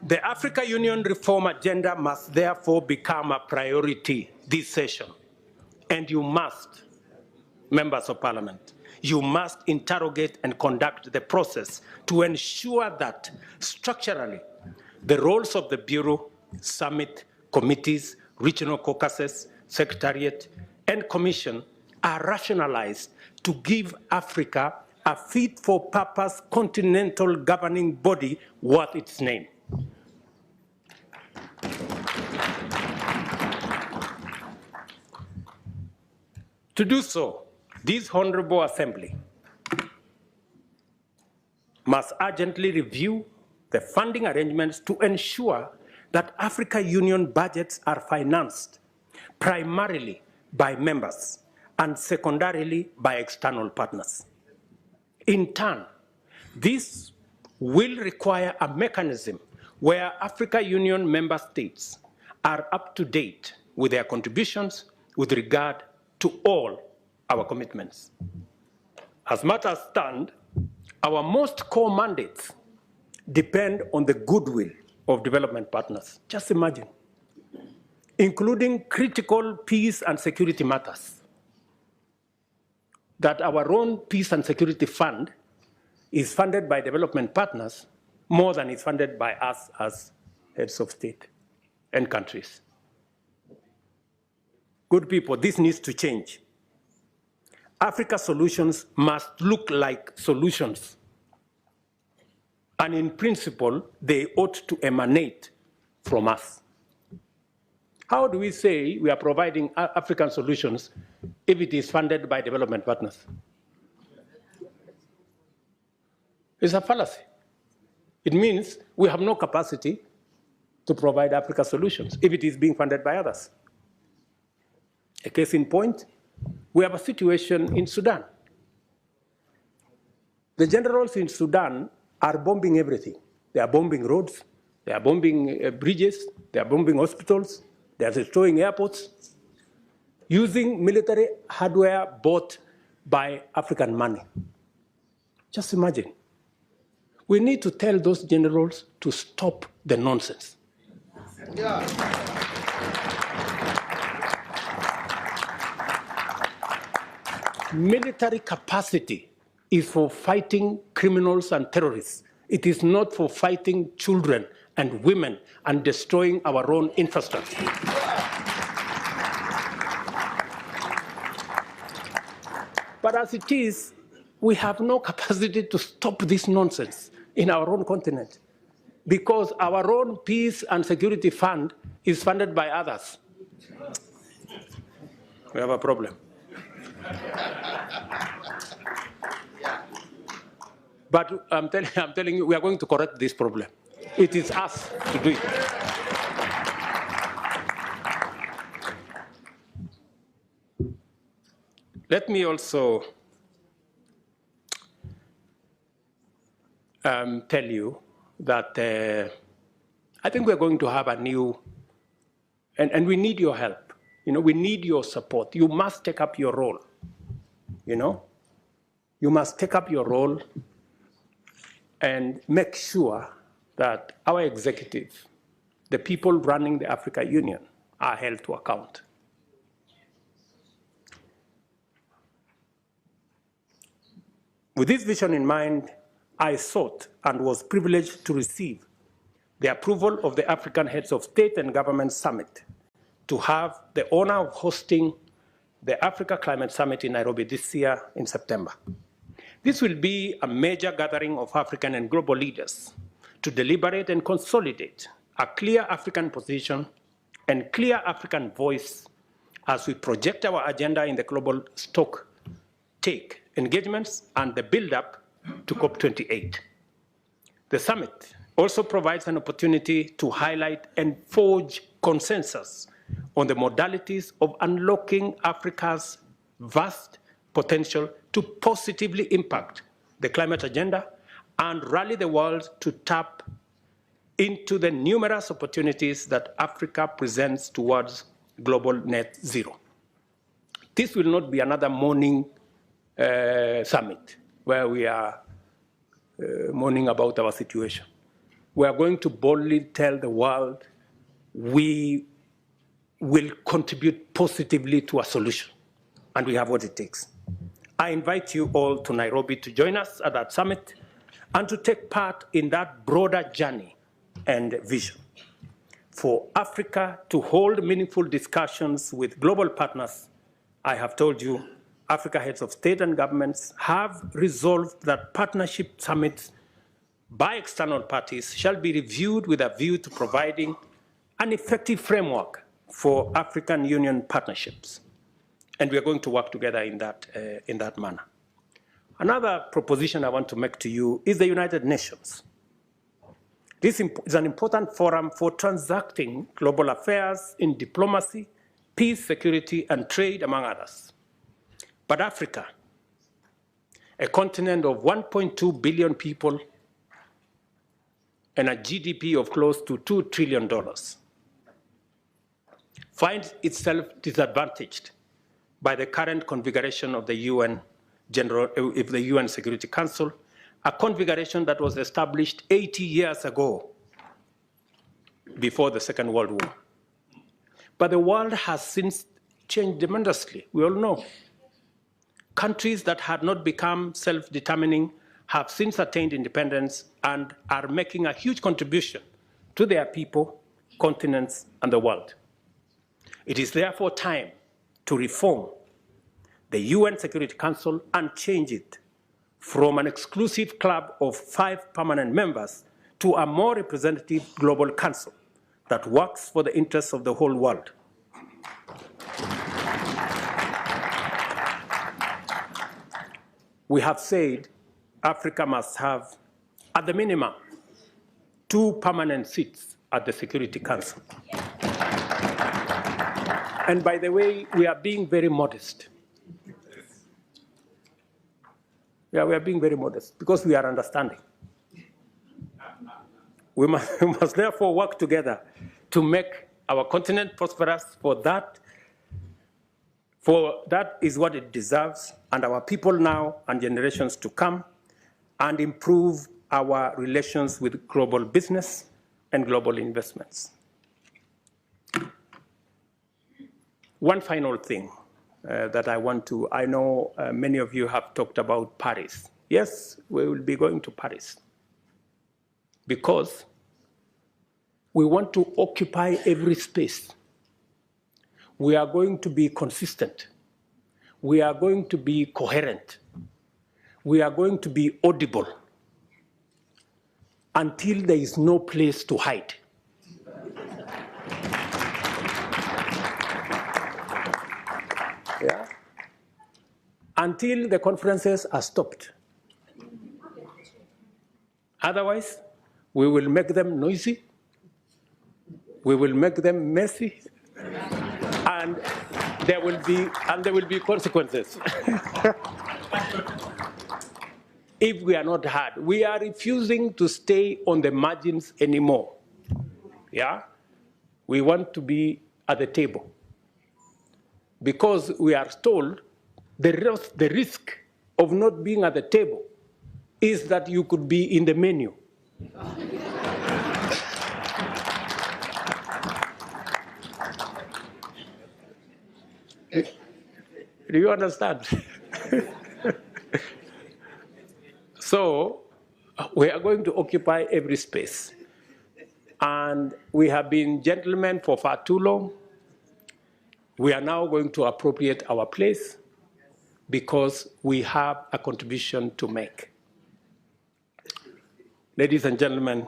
The Africa Union reform agenda must therefore become a priority this session. And you must, members of parliament, you must interrogate and conduct the process to ensure that structurally the roles of the Bureau, Summit, committees, regional caucuses, Secretariat, and Commission are rationalized to give Africa a fit-for-purpose continental governing body worth its name. To do so, this Honorable Assembly must urgently review the funding arrangements to ensure that Africa Union budgets are financed primarily by members and secondarily by external partners. In turn, this will require a mechanism where Africa Union member states are up to date with their contributions with regard to all our commitments. As matters stand, our most core mandates depend on the goodwill of development partners. Just imagine, including critical peace and security matters, that our own peace and security fund is funded by development partners more than is funded by us as heads of state and countries. Good people, this needs to change. Africa solutions must look like solutions. And in principle, they ought to emanate from us. How do we say we are providing African solutions if it is funded by development partners? It's a fallacy. It means we have no capacity to provide Africa solutions if it is being funded by others. A case in point, we have a situation in Sudan. The generals in Sudan are bombing everything. They are bombing roads, they are bombing bridges, they are bombing hospitals, they are destroying airports, using military hardware bought by African money. Just imagine. We need to tell those generals to stop the nonsense. Yeah. Military capacity is for fighting criminals and terrorists. It is not for fighting children and women and destroying our own infrastructure. But as it is, we have no capacity to stop this nonsense in our own continent. because our own peace and security fund is funded by others. We have a problem. But I'm telling you, we are going to correct this problem. It is us to do it. Let me also tell you that I think we're going to have a new, and we need your help. You know, we need your support. You must take up your role. You know, you must take up your role and make sure that our executive, the people running the Africa Union, are held to account. With this vision in mind, I sought and was privileged to receive the approval of the African Heads of State and Government Summit to have the honor of hosting the Africa Climate Summit in Nairobi this year in September. This will be a major gathering of African and global leaders to deliberate and consolidate a clear African position and clear African voice as we project our agenda in the global stock take engagements and the build-up to COP28. The summit also provides an opportunity to highlight and forge consensus on the modalities of unlocking Africa's vast potential to positively impact the climate agenda and rally the world to tap into the numerous opportunities that Africa presents towards global net zero. This will not be another morning summit where we are mourning about our situation. We are going to boldly tell the world we will contribute positively to a solution, and we have what it takes. I invite you all to Nairobi to join us at that summit and to take part in that broader journey and vision for Africa to hold meaningful discussions with global partners. I have told you, Africa heads of state and governments have resolved that partnership summits by external parties shall be reviewed with a view to providing an effective framework for African Union partnerships. And we are going to work together in that manner. Another proposition I want to make to you is the United Nations. This is an important forum for transacting global affairs in diplomacy, peace, security, and trade, among others. But Africa, a continent of 1.2 billion people and a GDP of close to $2 trillion, finds itself disadvantaged by the current configuration of the UN Security Council, a configuration that was established 80 years ago, before the Second World War. But the world has since changed tremendously, we all know. Countries that had not become self-determining have since attained independence and are making a huge contribution to their people, continents, and the world. It is therefore time to reform the UN Security Council and change it from an exclusive club of 5 permanent members to a more representative global council that works for the interests of the whole world. We have said Africa must have, at the minimum, 2 permanent seats at the Security Council. And by the way, we are being very modest. Yeah, we are being very modest because we are understanding. We must therefore work together to make our continent prosperous, for that is what it deserves, and our people now and generations to come, and improve our relations with global business and global investments. One final thing that I want to, I know many of you have talked about Paris. Yes, we will be going to Paris because we want to occupy every space. We are going to be consistent. We are going to be coherent. We are going to be audible. until there is no place to hide. Yeah? Until the conferences are stopped. Otherwise, we will make them noisy, we will make them messy, and there will be consequences. If we are not heard, we are refusing to stay on the margins anymore. Yeah? We want to be at the table. Because we are told the risk of not being at the table is that you could be in the menu. Do you understand? So we are going to occupy every space. And we have been gentlemen for far too long. We are now going to appropriate our place because we have a contribution to make. Ladies and gentlemen,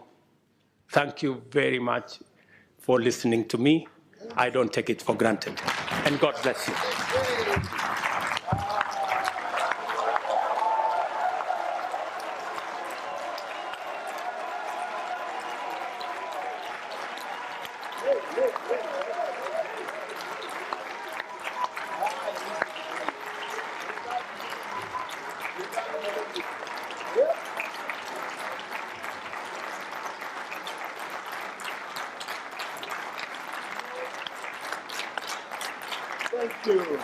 thank you very much for listening to me. I don't take it for granted. And God bless you. Thank you.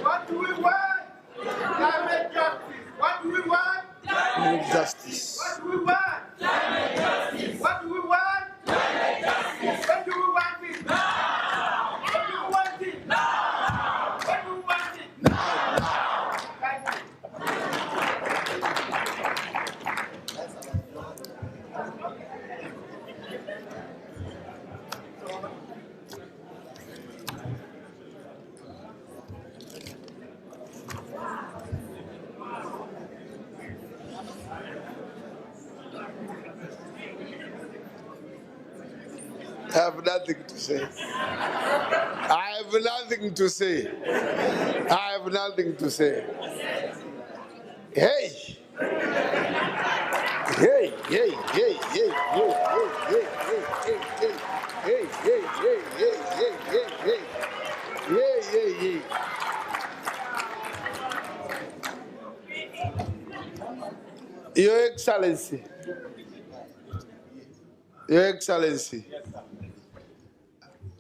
What do we want? Climate justice. What do we want? Climate justice. What do we want? Climate justice. What do we want? Climate justice. When do we want it? Now. When do we want it? Now. When do we want it? Now. Thank you. I have nothing to say. I have nothing to say. I have nothing to say. Hey! Hey, hey, hey, hey, hey, hey, hey, hey, hey, hey, hey, hey, hey, hey, hey, hey, hey, hey, hey. Your Excellency, Your Excellency,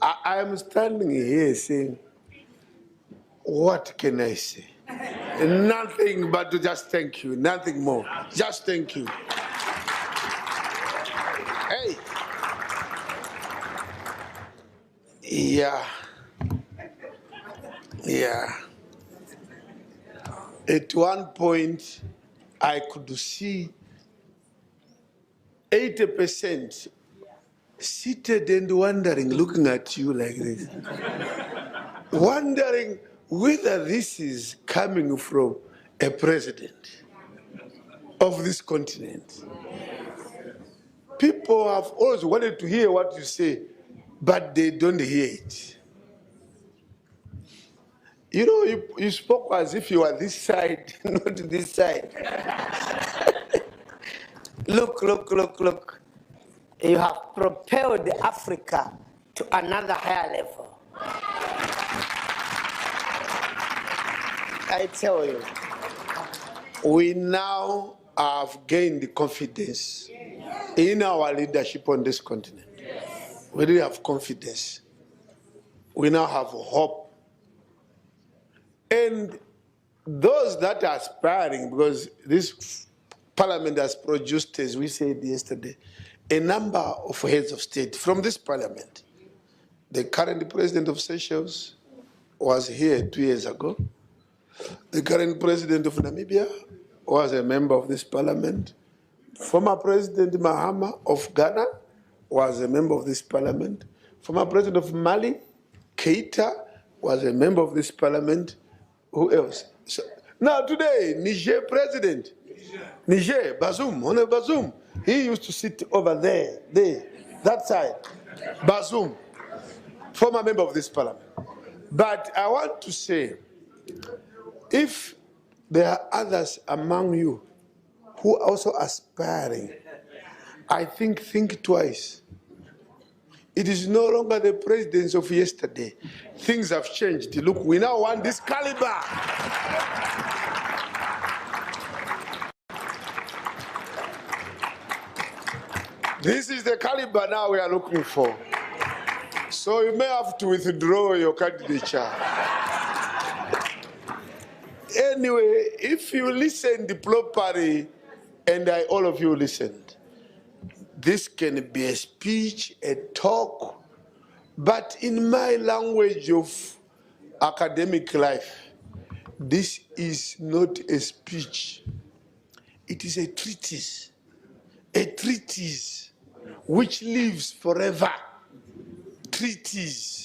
I am standing here saying, what can I say? Nothing but to just thank you, nothing more. Just thank you. Hey. Yeah. Yeah. At one point, I could see 80% seated and wondering, looking at you like this, wondering whether this is coming from a president of this continent. People have always wanted to hear what you say, but they don't hear it. You know, you spoke as if you were this side, not this side. Look, look, look, look. You have propelled Africa to another higher level. I tell you. We now have gained confidence in our leadership on this continent. We really have confidence. We now have hope. And those that are aspiring, because this parliament has produced, as we said yesterday, a number of heads of state from this parliament. The current president of Seychelles was here 2 years ago. The current president of Namibia was a member of this parliament. Former President Mahama of Ghana was a member of this parliament. Former President of Mali, Keita, was a member of this parliament. Who else? So, now today, Niger President, Niger, Bazoum, Hone Bazoum, he used to sit over there, that side. Bazoum, former member of this parliament. But I want to say, if there are others among you who are also aspiring, I think twice. It is no longer the presidents of yesterday. Things have changed. Look, we now want this caliber. This is the caliber now we are looking for. So you may have to withdraw your candidature. Anyway, if you listened properly, and all of you listened, this can be a speech, a talk, but in my language of academic life, this is not a speech. It is a treatise which lives forever. Treatise.